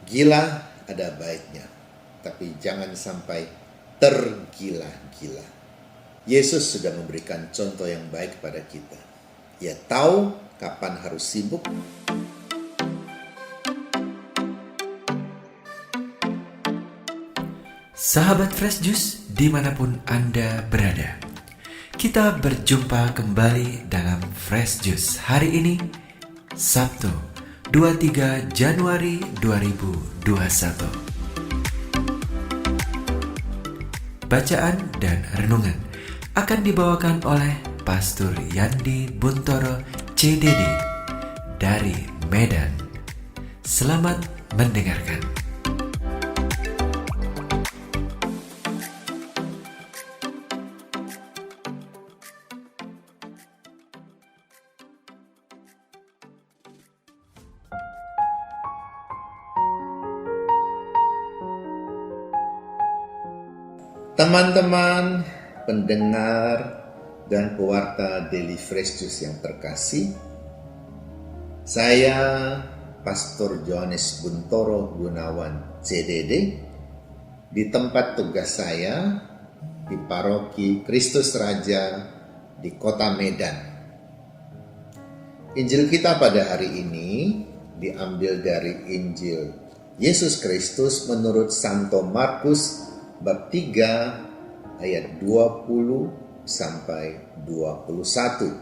Gila ada baiknya, tapi jangan sampai tergila-gila. Yesus sudah memberikan contoh yang baik kepada kita. Ia tahu kapan harus sibuk, Sahabat Fresh Juice dimanapun Anda berada, kita berjumpa kembali dalam Fresh Juice hari ini, Sabtu 23 Januari 2021. Bacaan dan renungan akan dibawakan oleh Pastor Yandi Buntoro CDD dari Medan. Selamat mendengarkan. Teman-teman pendengar dan pewarta Daily Fresh Juice yang terkasih, saya Pastor Johannes Buntoro Gunawan CDD di tempat tugas saya di Paroki Kristus Raja di Kota Medan. Injil kita pada hari ini diambil dari Injil Yesus Kristus menurut Santo Markus bab 3 ayat 20 sampai 21.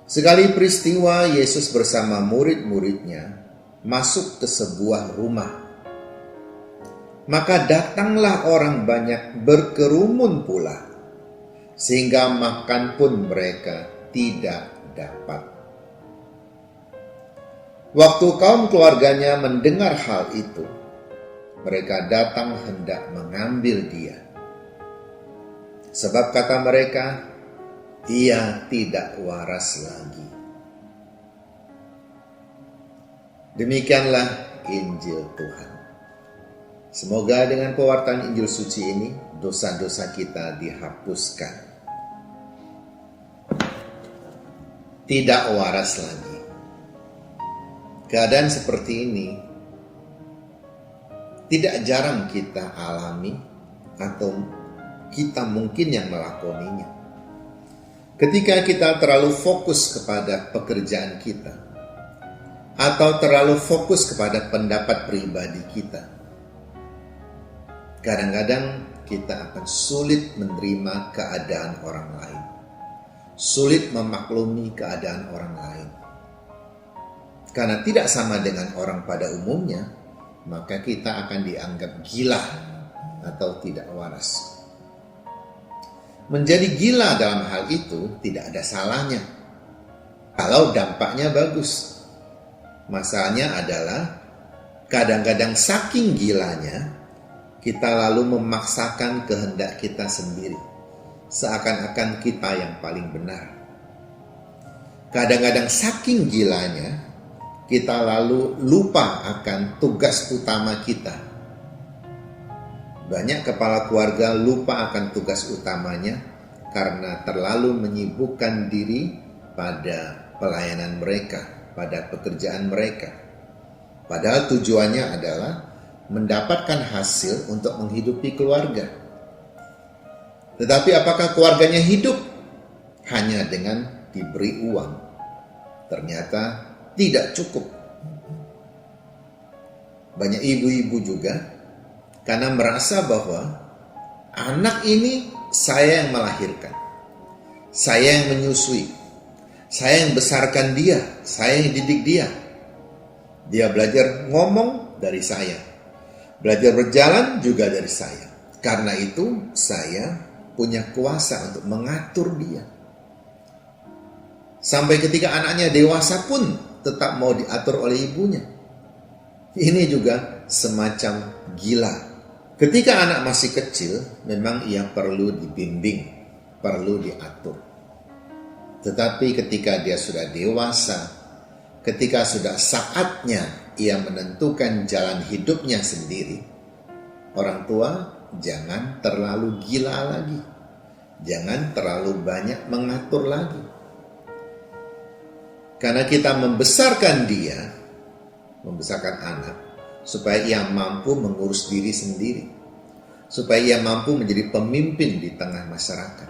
Sekali peristiwa Yesus bersama murid-muridnya masuk ke sebuah rumah. Maka datanglah orang banyak berkerumun pula, sehingga makan pun mereka tidak dapat. Waktu kaum keluarganya mendengar hal itu, mereka datang hendak mengambil dia. Sebab kata mereka, ia tidak waras lagi. Demikianlah Injil Tuhan. Semoga dengan pewartaan Injil suci ini, dosa-dosa kita dihapuskan. Tidak waras lagi. Keadaan seperti ini tidak jarang kita alami atau kita mungkin yang melakoninya. Ketika kita terlalu fokus kepada pekerjaan kita atau terlalu fokus kepada pendapat pribadi kita, kadang-kadang kita akan sulit menerima keadaan orang lain, sulit memaklumi keadaan orang lain. Karena tidak sama dengan orang pada umumnya, maka kita akan dianggap gila atau tidak waras. Menjadi gila dalam hal itu tidak ada salahnya kalau dampaknya bagus. Masalahnya adalah kadang-kadang saking gilanya kita lalu memaksakan kehendak kita sendiri, seakan-akan kita yang paling benar. Kadang-kadang saking gilanya kita lalu lupa akan tugas utama kita. Banyak kepala keluarga lupa akan tugas utamanya karena terlalu menyibukkan diri pada pelayanan mereka, pada pekerjaan mereka. Padahal tujuannya adalah mendapatkan hasil untuk menghidupi keluarga. Tetapi apakah keluarganya hidup hanya dengan diberi uang? Ternyata tidak cukup. Banyak ibu-ibu juga karena merasa bahwa anak ini saya yang melahirkan, saya yang menyusui, saya yang besarkan dia, saya yang didik dia. Dia belajar ngomong dari saya, belajar berjalan juga dari saya. Karena itu saya punya kuasa untuk mengatur dia. Sampai ketika anaknya dewasa pun tetap mau diatur oleh ibunya. Ini juga semacam gila. Ketika anak masih kecil, memang ia perlu dibimbing, perlu diatur. Tetapi ketika dia sudah dewasa, ketika sudah saatnya ia menentukan jalan hidupnya sendiri, orang tua jangan terlalu gila lagi. Jangan terlalu banyak mengatur lagi. Karena kita membesarkan dia, membesarkan anak supaya ia mampu mengurus diri sendiri, supaya ia mampu menjadi pemimpin di tengah masyarakat.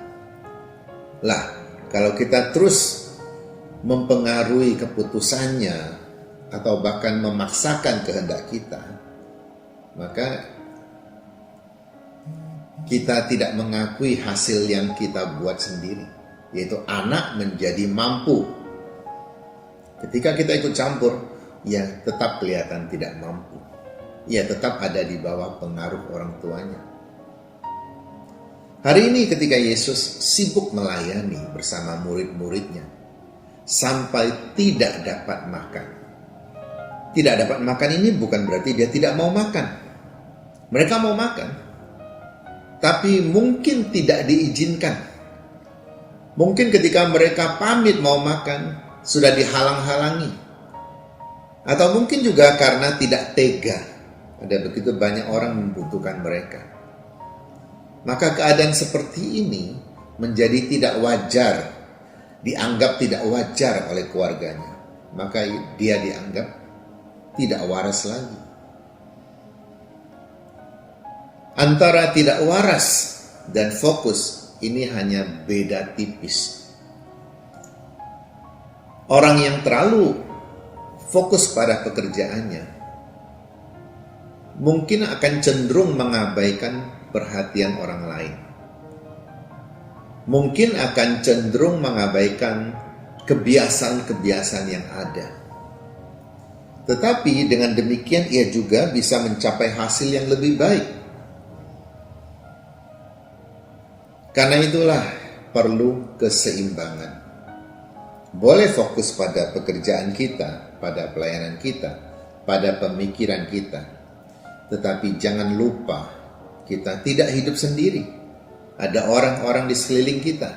Lah, kalau kita terus mempengaruhi keputusannya atau bahkan memaksakan kehendak kita, maka kita tidak mengakui hasil yang kita buat sendiri, yaitu anak menjadi mampu. Ketika kita ikut campur, ia tetap kelihatan tidak mampu. Ia tetap ada di bawah pengaruh orang tuanya. Hari ini ketika Yesus sibuk melayani bersama murid-muridnya, sampai tidak dapat makan. Tidak dapat makan ini bukan berarti dia tidak mau makan. Mereka mau makan, tapi mungkin tidak diizinkan. Mungkin ketika mereka pamit mau makan, sudah dihalang-halangi. Atau mungkin juga karena tidak tega. Ada begitu banyak orang membutuhkan mereka. Maka keadaan seperti ini menjadi tidak wajar, dianggap tidak wajar oleh keluarganya. Maka dia dianggap tidak waras lagi. Antara tidak waras dan fokus ini hanya beda tipis. Orang yang terlalu fokus pada pekerjaannya mungkin akan cenderung mengabaikan perhatian orang lain. Mungkin akan cenderung mengabaikan kebiasaan-kebiasaan yang ada. Tetapi dengan demikian ia juga bisa mencapai hasil yang lebih baik. Karena itulah perlu keseimbangan. Boleh fokus pada pekerjaan kita, pada pelayanan kita, pada pemikiran kita. Tetapi jangan lupa kita tidak hidup sendiri. Ada orang-orang di sekeliling kita.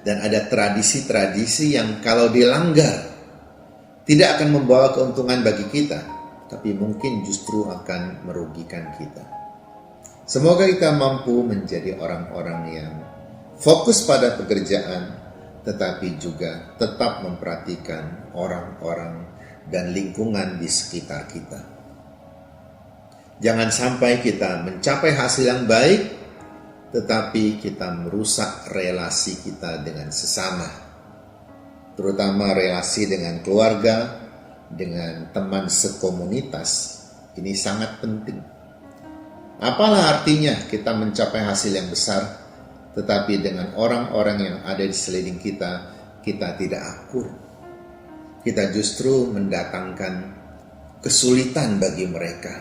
Dan ada tradisi-tradisi yang kalau dilanggar tidak akan membawa keuntungan bagi kita, tapi mungkin justru akan merugikan kita. Semoga kita mampu menjadi orang-orang yang fokus pada pekerjaan, tetapi juga tetap memperhatikan orang-orang dan lingkungan di sekitar kita. Jangan sampai kita mencapai hasil yang baik, tetapi kita merusak relasi kita dengan sesama. Terutama relasi dengan keluarga, dengan teman sekomunitas. Ini sangat penting. Apalah artinya kita mencapai hasil yang besar, tetapi dengan orang-orang yang ada di sekeliling kita, kita tidak akur. Kita justru mendatangkan kesulitan bagi mereka.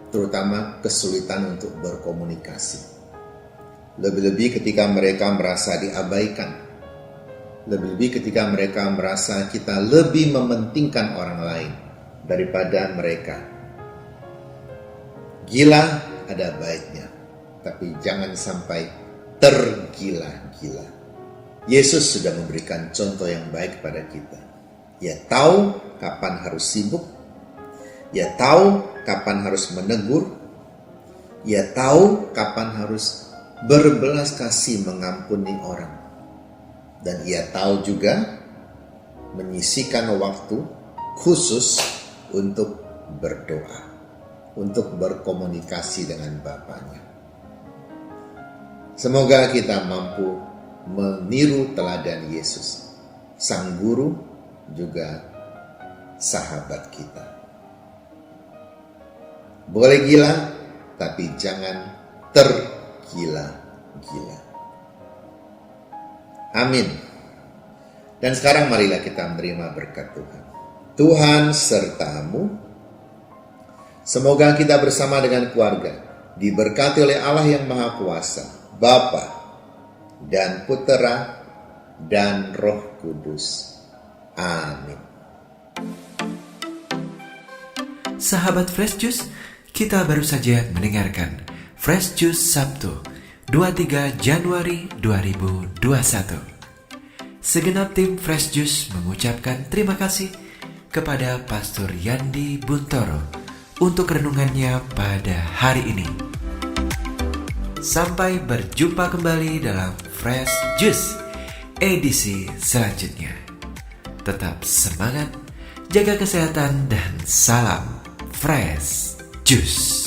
Terutama kesulitan untuk berkomunikasi. Lebih-lebih ketika mereka merasa diabaikan. Lebih-lebih ketika mereka merasa kita lebih mementingkan orang lain daripada mereka. Gila ada baiknya, tapi jangan sampai tergila-gila. Yesus sudah memberikan contoh yang baik pada kita. Ia tahu kapan harus sibuk. Ia tahu kapan harus menegur. Ia tahu kapan harus berbelas kasih mengampuni orang. Dan ia tahu juga menyisihkan waktu khusus untuk berdoa, untuk berkomunikasi dengan Bapaknya. Semoga kita mampu meniru teladan Yesus, Sang Guru juga sahabat kita. Boleh gila, tapi jangan tergila-gila. Amin. Dan sekarang marilah kita menerima berkat Tuhan. Tuhan sertamu. Semoga kita bersama dengan keluarga diberkati oleh Allah yang Maha Kuasa, Bapa dan Putera dan Roh Kudus. Amin. Sahabat Fresh Juice, kita baru saja mendengarkan Fresh Juice Sabtu 23 Januari 2021. Segenap tim Fresh Juice mengucapkan terima kasih kepada Pastor Yandi Buntoro untuk renungannya pada hari ini. Sampai berjumpa kembali dalam Fresh Juice edisi selanjutnya. Tetap semangat, jaga kesehatan, dan salam Fresh Juice.